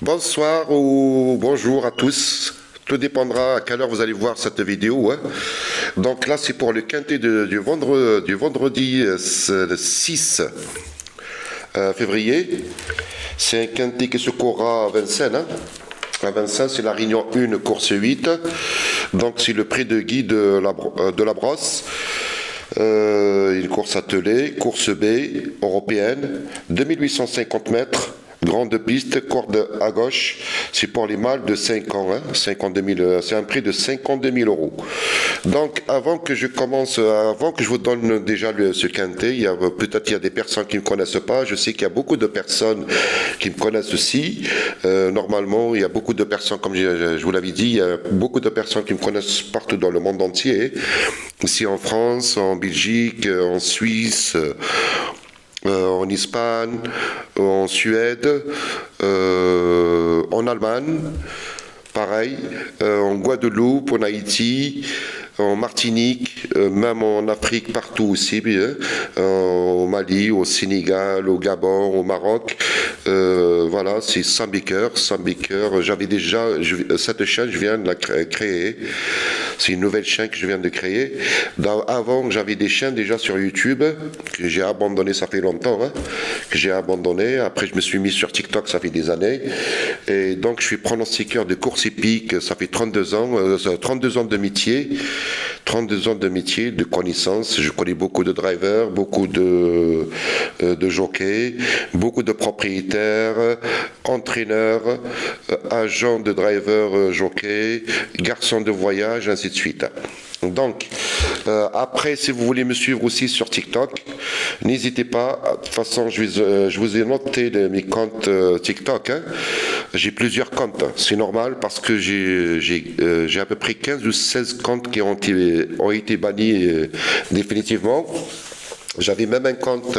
Bonsoir ou bonjour à tous. Tout dépendra à quelle heure vous allez voir cette vidéo, hein. Donc là, c'est pour le quintet du vendredi le 6 février. C'est un quintet qui se courra à Vincennes, hein. À Vincennes, c'est la Réunion 1, course 8. Donc c'est le prix de Guy de la Brosse. Une course attelée, course B, européenne, 2850 mètres. Grande piste, corde à gauche, c'est pour les mâles de 5 ans, hein, 52 000, c'est un prix de 52 000 euros. Donc, avant que je commence, avant que je vous donne déjà ce quintet, peut-être il y a des personnes qui ne me connaissent pas, je sais qu'il y a beaucoup de personnes qui me connaissent aussi. Normalement, il y a beaucoup de personnes, comme je vous l'avais dit, il y a beaucoup de personnes qui me connaissent partout dans le monde entier, ici en France, en Belgique, en Suisse, en Espagne, en Suède, en Allemagne, pareil, en Guadeloupe, en Haïti, en Martinique, même en Afrique, partout aussi, au Mali, au Sénégal, au Gabon, au Maroc. Voilà, c'est Sambiker. J'avais déjà cette chaîne, je viens de la créer. C'est une nouvelle chaîne que je viens de créer. Avant, j'avais des chaînes déjà sur YouTube que j'ai abandonné, ça fait longtemps, hein, que j'ai abandonné. Après, je me suis mis sur TikTok, ça fait des années. Et donc, je suis pronostiqueur de course hippique, ça fait 32 ans, 32 ans de métier. 32 ans de métier, de connaissances. Je connais beaucoup de drivers, beaucoup de jockeys, beaucoup de propriétaires, entraîneurs, agents de drivers jockeys, garçons de voyage, ainsi de suite. Donc, après, si vous voulez me suivre aussi sur TikTok, n'hésitez pas. De toute façon, je vous ai noté mes comptes TikTok, hein. J'ai plusieurs comptes. C'est normal parce que j'ai à peu près 15 ou 16 comptes qui ont été bannis définitivement. J'avais même un compte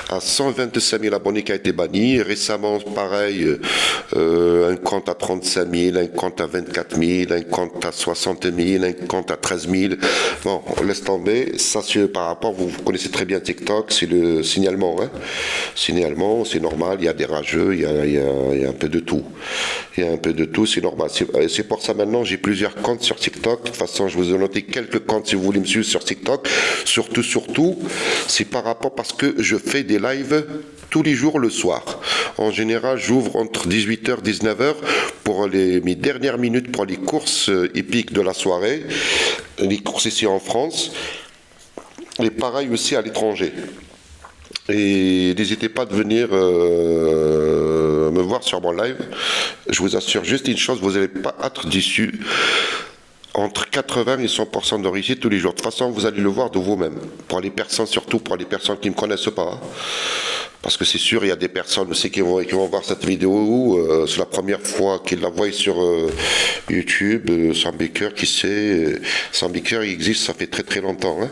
à 125 000 abonnés qui a été banni. Récemment, pareil, un compte à 35 000, un compte à 24 000, un compte à 60 000, un compte à 13 000. Bon, on laisse tomber. Ça, c'est par rapport, vous connaissez très bien TikTok, c'est le signalement, hein. Signalement, c'est normal, il y a des rageux, il y a un peu de tout. Il y a un peu de tout, c'est normal. C'est pour ça maintenant, j'ai plusieurs comptes sur TikTok. De toute façon, je vous ai noté quelques comptes si vous voulez me suivre sur TikTok. Surtout, c'est par rapport parce que je fais des lives tous les jours le soir. En général, j'ouvre entre 18h et 19h pour mes dernières minutes pour les courses hippiques de la soirée, les courses ici en France, et pareil aussi à l'étranger. Et n'hésitez pas de venir me voir sur mon live. Je vous assure juste une chose, vous n'allez pas être déçus. Entre 80 et 100% de réussite tous les jours. De toute façon, vous allez le voir de vous-même. Pour les personnes, surtout pour les personnes qui ne me connaissent pas. Parce que c'est sûr, il y a des personnes aussi qui vont voir cette vidéo. C'est la première fois qu'ils la voient sur YouTube. Sambiker, qui sait. Sambiker, il existe, ça fait très très longtemps, hein.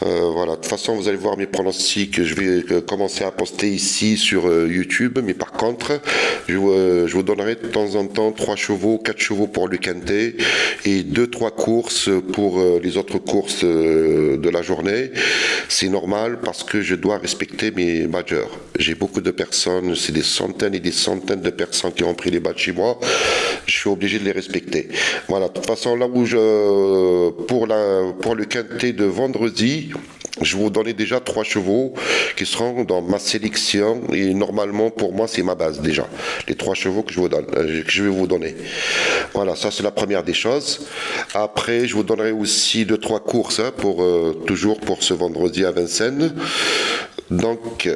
Voilà, de toute façon, vous allez voir mes pronostics. Je vais commencer à poster ici sur YouTube, mais par contre, je vous donnerai de temps en temps 3 chevaux, 4 chevaux pour le quintet et 2-3 courses pour les autres courses de la journée. C'est normal parce que je dois respecter mes badgers. J'ai beaucoup de personnes, c'est des centaines et des centaines de personnes qui ont pris les badges chez moi. Je suis obligé de les respecter. Voilà, de toute façon, là où pour le quintet de vendredi, je vais vous donner déjà 3 chevaux qui seront dans ma sélection et normalement pour moi c'est ma base déjà. Les 3 chevaux que je vais vous donner. Voilà, ça c'est la première des choses. Après, je vous donnerai aussi 2-3 courses, hein, toujours pour ce vendredi à Vincennes. Donc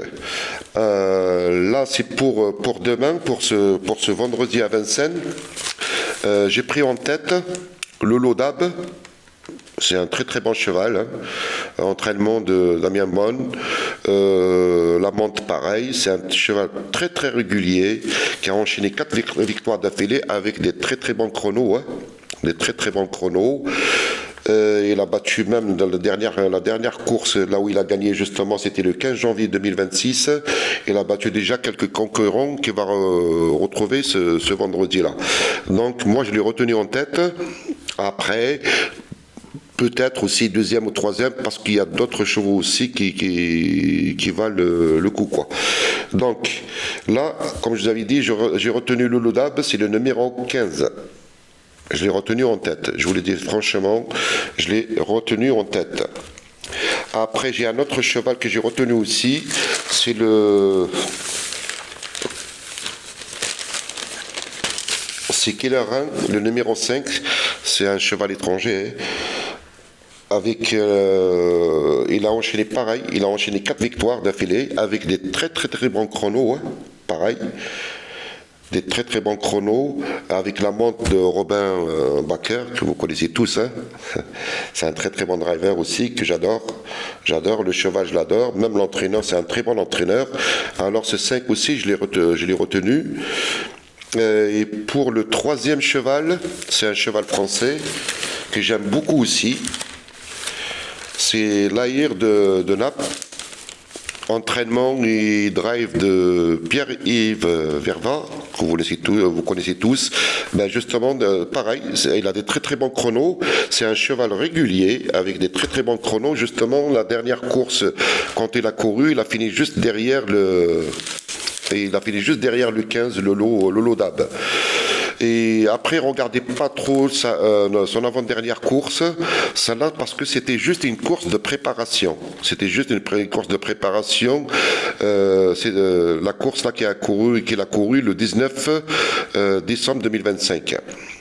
là c'est pour demain, pour ce vendredi à Vincennes. J'ai pris en tête le Lodab. C'est un très très bon cheval, hein. Entraînement de Damien Bonne. La monte pareil, c'est un cheval très très régulier qui a enchaîné 4 victoires d'affilée avec des très très bons chronos, hein. Des très très bons chronos. Il a battu même dans la dernière course, là où il a gagné justement, c'était le 15 janvier 2026. Il a battu déjà quelques concurrents qu'il va retrouver ce vendredi-là. Donc moi je l'ai retenu en tête. Après, peut-être aussi deuxième ou troisième, parce qu'il y a d'autres chevaux aussi qui valent le coup, quoi. Donc, là, comme je vous avais dit, j'ai retenu le Lodab, c'est le numéro 15. Je l'ai retenu en tête. Je vous le dis franchement, je l'ai retenu en tête. Après, j'ai un autre cheval que j'ai retenu aussi, c'est le... C'est Kellerin, le numéro 5, c'est un cheval étranger. Avec, il a enchaîné pareil, il a enchaîné 4 victoires d'affilée avec des très très très bons chronos, pareil. Des très très bons chronos avec la montre de Robin Bakker, que vous connaissez tous. C'est un très très bon driver aussi, que j'adore. J'adore, le cheval je l'adore, même l'entraîneur, c'est un très bon entraîneur. Alors ce 5 aussi, je l'ai retenu. Et pour le 3e cheval, c'est un cheval français que j'aime beaucoup aussi. C'est l'Aïr de Naples. Entraînement et drive de Pierre-Yves Verva, que vous connaissez tous. Ben justement, pareil, il a des très très bons chronos. C'est un cheval régulier avec des très très bons chronos. Justement, la dernière course, quand il a couru, il a fini juste derrière le 15, le Lodab. Et après, regardez pas trop son avant-dernière course, celle-là, parce que c'était juste une course de préparation. C'était juste une course de préparation. C'est la course là qu'il a couru le 19 décembre 2025.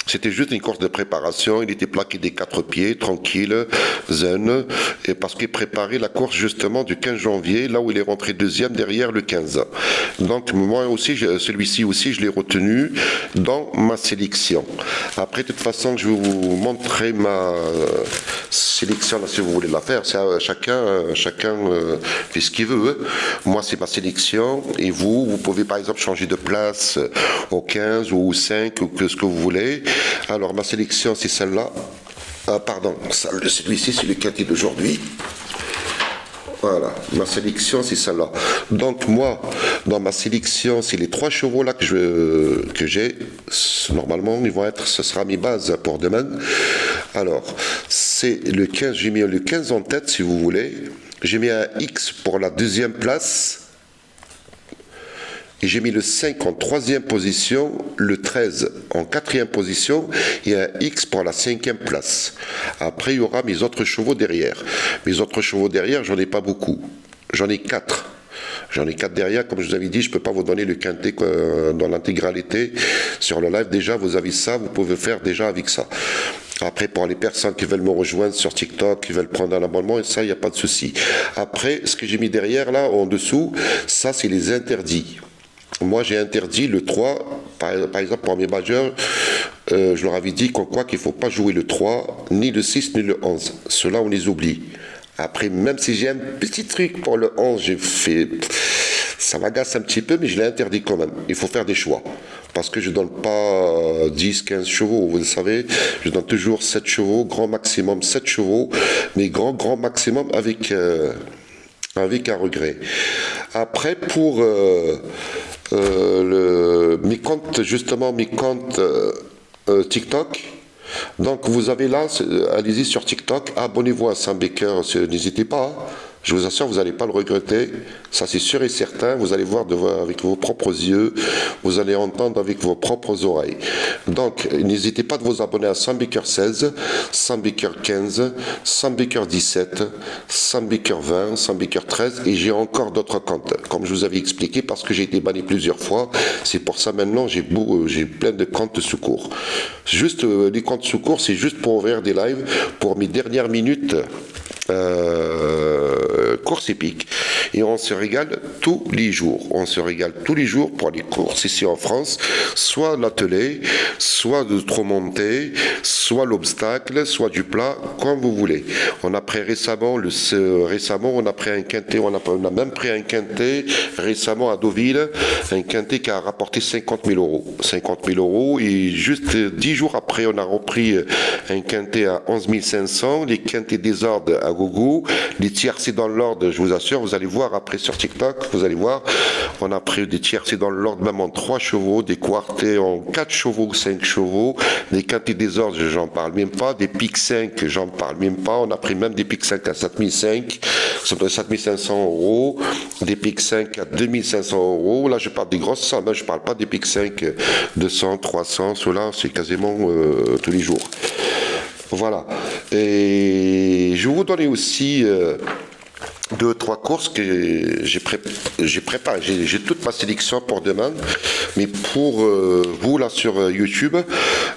C'était juste une course de préparation. Il était plaqué des 4 pieds, tranquille, zen, et parce qu'il préparait la course justement du 15 janvier, là où il est rentré deuxième derrière le 15. Donc moi aussi, celui-ci aussi, je l'ai retenu dans ma sélection. Après, de toute façon, je vais vous montrer ma sélection, là, si vous voulez la faire. Chacun fait ce qu'il veut. Moi, c'est ma sélection, et vous pouvez par exemple changer de place au 15 ou au 5 ou que ce que vous voulez. Alors, ma sélection, c'est celle-là. Pardon, celui-ci, c'est le quintet d'aujourd'hui. Voilà, ma sélection, c'est celle-là. Donc, moi, dans ma sélection, c'est les 3 chevaux là que j'ai. Normalement, ce sera mes bases pour demain. Alors, c'est le 15, j'ai mis le 15 en tête, si vous voulez. J'ai mis un X pour la 2e place. Et j'ai mis le 5 en 3e position, le 13 en 4e position et un X pour la 5e place. Après, il y aura mes autres chevaux derrière. Mes autres chevaux derrière, j'en ai pas beaucoup. J'en ai 4. J'en ai 4 derrière. Comme je vous avais dit, je ne peux pas vous donner le quintet dans l'intégralité. Sur le live, déjà, vous avez ça. Vous pouvez faire déjà avec ça. Après, pour les personnes qui veulent me rejoindre sur TikTok, qui veulent prendre un abonnement, et ça, il n'y a pas de souci. Après, ce que j'ai mis derrière, là, en dessous, ça, c'est les interdits. Moi, j'ai interdit le 3, par exemple, pour mes majeurs, je leur avais dit qu'il ne faut pas jouer le 3, ni le 6, ni le 11. Ceux-là, on les oublie. Après, même si j'ai un petit truc pour le 11, j'ai fait... Ça m'agace un petit peu, mais je l'ai interdit quand même. Il faut faire des choix. Parce que je ne donne pas 10, 15 chevaux, vous le savez. Je donne toujours 7 chevaux, grand maximum 7 chevaux, mais grand maximum avec un regret. Après, pour mes comptes TikTok, donc vous avez là, allez-y sur TikTok, abonnez-vous à Sam Baker, n'hésitez pas. Je vous assure, vous n'allez pas le regretter. Ça, c'est sûr et certain. Vous allez voir avec vos propres yeux. Vous allez entendre avec vos propres oreilles. Donc, n'hésitez pas de vous abonner à Sam Baker 16, Sam Baker 15, Sam Baker 17, Sam Baker 20, Sam Baker 13. Et j'ai encore d'autres comptes, comme je vous avais expliqué, parce que j'ai été banni plusieurs fois. C'est pour ça maintenant, j'ai plein de comptes de secours. Juste, les comptes de secours, c'est juste pour ouvrir des lives pour mes dernières minutes. Course épique, et on se régale tous les jours. On se régale tous les jours pour les courses ici en France, soit l'attelé, soit de trop monter, soit l'obstacle, soit du plat, comme vous voulez. On a pris récemment, on a pris un quintet, on a même pris un quintet récemment à Deauville, un quintet qui a rapporté 50 000 euros. 50 000 euros, et juste 10 jours après, on a repris un quintet à 11 500, les quintets des ordres à gogo, les tiercés dans l'ordre, je vous assure, vous allez voir après sur TikTok, vous allez voir, on a pris des tiercés dans l'ordre même en 3 chevaux, des quartés en 4 chevaux, 5 chevaux, des quintés des ordres, j'en parle même pas, des pics 5, j'en parle même pas, on a pris même des pics 5 à 7005, 7500 euros, des pics 5 à 2500 euros, là je parle des grosses sommes, hein, je parle pas des pics 5, 200, 300, ceux-là c'est quasiment tous les jours. Voilà. Et je vais vous donner aussi 2-3 courses que j'ai préparées. J'ai toute ma sélection pour demain, mais pour vous là sur YouTube.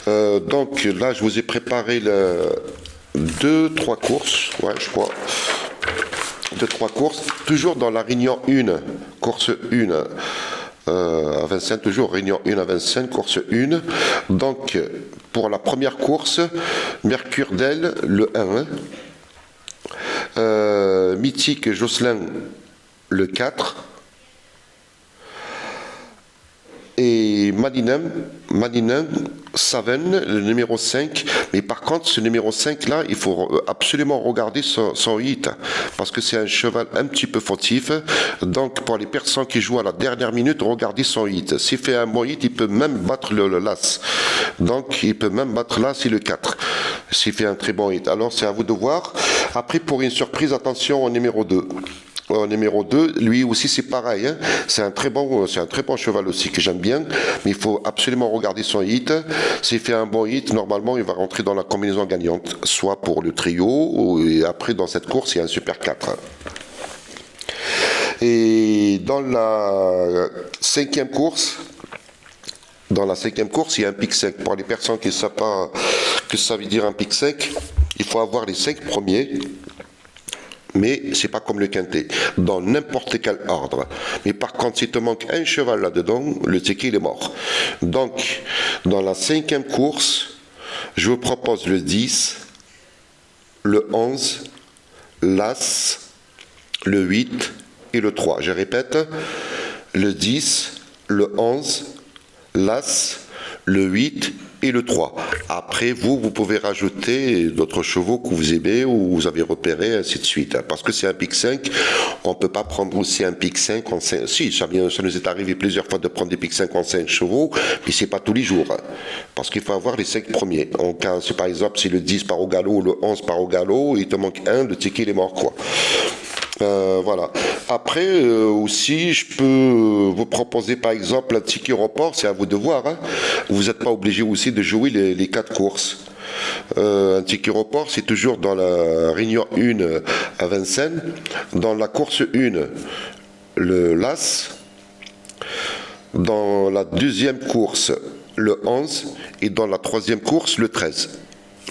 Donc là, je vous ai préparé 2-3 courses, ouais, je crois. 2-3 courses, toujours dans la Réunion 1, course 1. À Vincennes, toujours Réunion 1 à Vincennes, course 1. Donc, pour la première course, Mercure d'Elle, le 1. Mythique Jocelyn, le 4. Et Madinem Saven, le numéro 5. Mais par contre, ce numéro 5 là, il faut absolument regarder son hit, parce que c'est un cheval un petit peu fautif. Donc pour les personnes qui jouent à la dernière minute, regardez son hit. S'il fait un bon hit, il peut même battre le l'As. Donc il peut même battre l'As et le 4. S'il fait un très bon hit. Alors c'est à vous de voir. Après, pour une surprise, attention au numéro 2. Au numéro 2, lui aussi c'est pareil, hein. C'est un très bon cheval aussi que j'aime bien, mais il faut absolument regarder son hit. S'il fait un bon hit, normalement il va rentrer dans la combinaison gagnante, soit pour le trio, et après dans cette course il y a un super 4. Et dans la cinquième course, il y a un pic 5. Pour les personnes qui ne savent pas que ça veut dire un pic 5, il faut avoir les 5 premiers. Mais c'est pas comme le quintet, dans n'importe quel ordre. Mais par contre, s'il te manque un cheval là-dedans, le ticket il est mort. Donc, dans la cinquième course, je vous propose le 10, le 11, l'As, le 8 et le 3. Je répète, le 10, le 11, l'As, le 8 et le 3. Après, vous pouvez rajouter d'autres chevaux que vous aimez ou vous avez repéré, ainsi de suite. Parce que c'est un pic 5, on ne peut pas prendre aussi un pic 5 en 5. Si, ça nous est arrivé plusieurs fois de prendre des pic 5 en 5 chevaux, mais c'est pas tous les jours. Parce qu'il faut avoir les 5 premiers. En cas, si par exemple, si le 10 part au galop, le 11 part au galop, il te manque un, le ticket il est mort, quoi. Voilà. Après, aussi, je peux vous proposer par exemple un ticket report, c'est à vous de voir. Hein. Vous n'êtes pas obligé aussi de jouer les 4 courses. Un ticket report, c'est toujours dans la Réunion 1 à Vincennes. Dans la course 1, le l'As. Dans la deuxième course, le 11. Et dans la troisième course, le 13.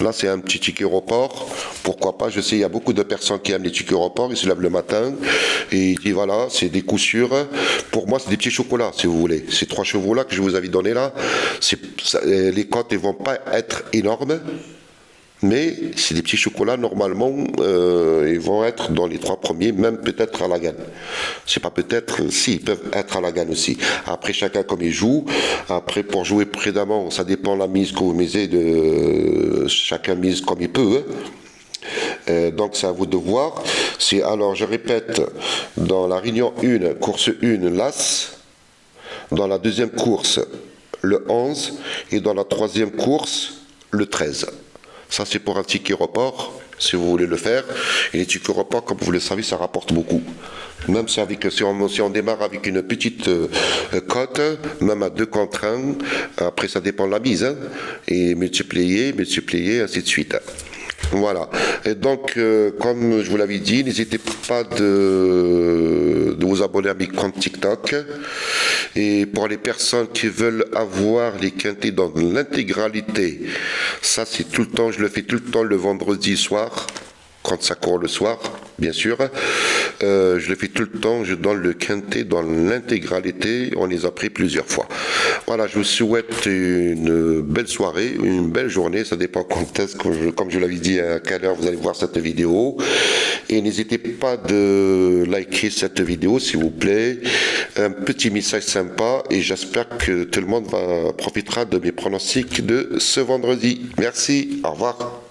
Là, c'est un petit ticket report. Pourquoi pas? Je sais, il y a beaucoup de personnes qui aiment les tickets report. Ils se lèvent le matin et ils disent voilà, c'est des coups sûrs. Pour moi, c'est des petits chocolats, si vous voulez. Ces 3 chevaux-là que je vous avais donnés là, les cotes ne vont pas être énormes. Mais c'est des petits chocolats, normalement, ils vont être dans les 3 premiers, même peut-être à la gagne. C'est pas peut-être, si, ils peuvent être à la gagne aussi. Après, chacun comme il joue. Après, pour jouer prudemment, ça dépend de la mise que vous misez, chacun mise comme il peut. Hein. Donc c'est à vous de voir. Alors je répète, dans la Réunion 1, course 1, l'As. Dans la deuxième course, le 11. Et dans la troisième course, le 13. Ça, c'est pour un ticket report, si vous voulez le faire. Et les tickets report, comme vous le savez, ça rapporte beaucoup. Même si on démarre avec une petite cote, même à 2 contre 1, après ça dépend de la mise, hein, et multiplier, ainsi de suite. Voilà. Et donc, comme je vous l'avais dit, n'hésitez pas de vous abonner à mes comptes TikTok. Et pour les personnes qui veulent avoir les quintés dans l'intégralité, ça c'est tout le temps, je le fais tout le temps le vendredi soir, quand ça court le soir, bien sûr. Je le fais tout le temps, je donne le quintet dans l'intégralité, on les a pris plusieurs fois. Voilà, je vous souhaite une belle soirée, une belle journée, ça dépend quand est-ce, comme je l'avais dit, à quelle heure vous allez voir cette vidéo. Et n'hésitez pas de liker cette vidéo, s'il vous plaît. Un petit message sympa, et j'espère que tout le monde profitera de mes pronostics de ce vendredi. Merci, au revoir.